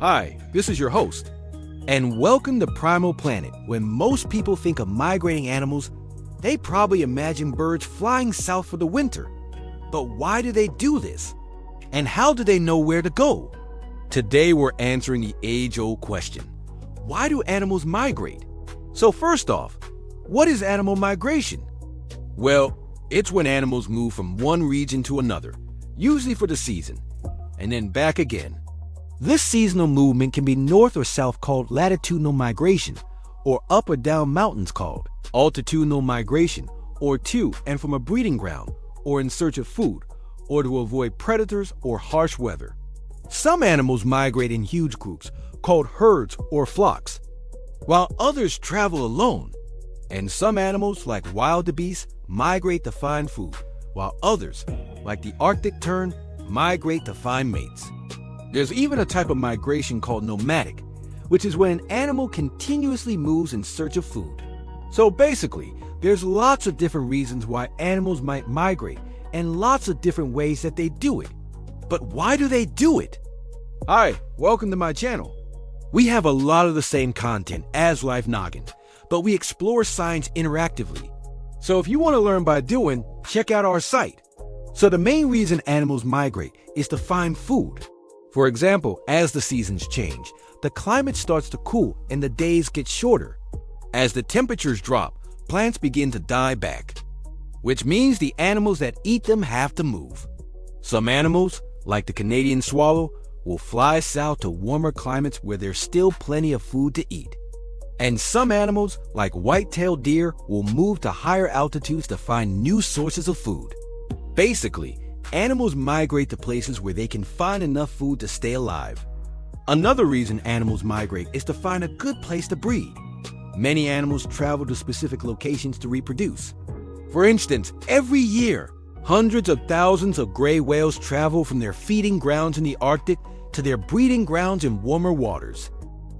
Hi, this is your host, and welcome to Primal Planet. When most people think of migrating animals, they probably imagine birds flying south for the winter. But why do they do this? And how do they know where to go? Today we're answering the age-old question. Why do animals migrate? So first off, what is animal migration? Well, it's when animals move from one region to another, usually for the season, and then back again. This seasonal movement can be north or south called latitudinal migration, or up or down mountains called altitudinal migration, or to and from a breeding ground, or in search of food, or to avoid predators or harsh weather. Some animals migrate in huge groups, called herds or flocks, while others travel alone. And some animals, like wildebeest, migrate to find food, while others, like the Arctic tern, migrate to find mates. There's even a type of migration called nomadic, which is when an animal continuously moves in search of food. So basically, there's lots of different reasons why animals might migrate and lots of different ways that they do it. But why do they do it? Hi, welcome to my channel. We have a lot of the same content as Life Noggin, but we explore science interactively. So if you want to learn by doing, check out our site. So the main reason animals migrate is to find food. For example, as the seasons change, the climate starts to cool and the days get shorter. As the temperatures drop, plants begin to die back, which means the animals that eat them have to move. Some animals, like the Canadian swallow, will fly south to warmer climates where there's still plenty of food to eat. And some animals, like white-tailed deer, will move to higher altitudes to find new sources of food. Basically, animals migrate to places where they can find enough food to stay alive. Another reason animals migrate is to find a good place to breed. Many animals travel to specific locations to reproduce. For instance, every year, hundreds of thousands of gray whales travel from their feeding grounds in the Arctic to their breeding grounds in warmer waters.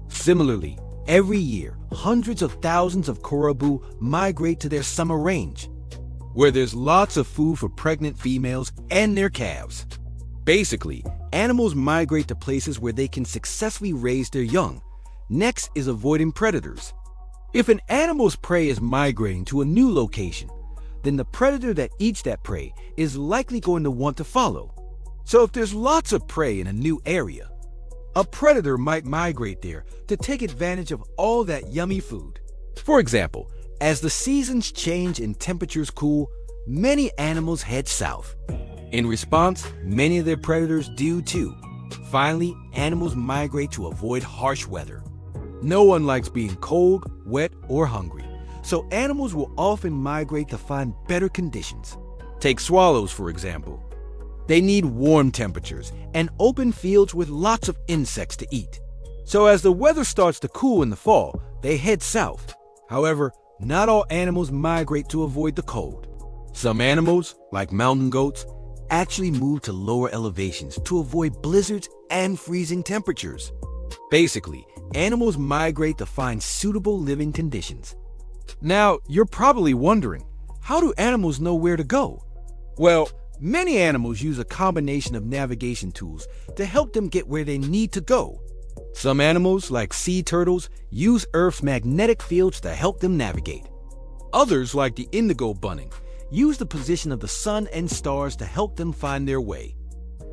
Similarly, every year, hundreds of thousands of caribou migrate to their summer range, where there's lots of food for pregnant females and their calves. Basically, animals migrate to places where they can successfully raise their young. Next is avoiding predators. If an animal's prey is migrating to a new location, then the predator that eats that prey is likely going to want to follow. So if there's lots of prey in a new area, a predator might migrate there to take advantage of all that yummy food. For example, as the seasons change and temperatures cool, many animals head south. In response, many of their predators do too. Finally, animals migrate to avoid harsh weather. No one likes being cold, wet, or hungry, so animals will often migrate to find better conditions. Take swallows, for example. They need warm temperatures and open fields with lots of insects to eat. So as the weather starts to cool in the fall, they head south. However, not all animals migrate to avoid the cold. Some animals, like mountain goats, actually move to lower elevations to avoid blizzards and freezing temperatures. Basically, animals migrate to find suitable living conditions. Now, you're probably wondering, how do animals know where to go? Well, many animals use a combination of navigation tools to help them get where they need to go. Some animals, like sea turtles, use Earth's magnetic fields to help them navigate. Others, like the indigo bunting, use the position of the sun and stars to help them find their way.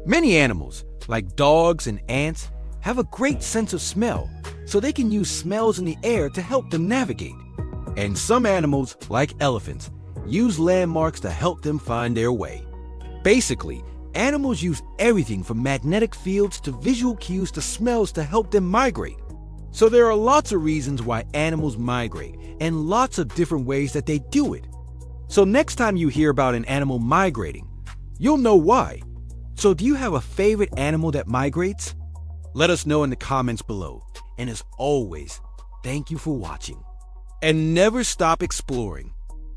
Many animals, like dogs and ants, have a great sense of smell, so they can use smells in the air to help them navigate. And some animals, like elephants, use landmarks to help them find their way. Basically, animals use everything from magnetic fields to visual cues to smells to help them migrate. So there are lots of reasons why animals migrate and lots of different ways that they do it. So next time you hear about an animal migrating, you'll know why. So do you have a favorite animal that migrates? Let us know in the comments below. And as always, thank you for watching. And never stop exploring.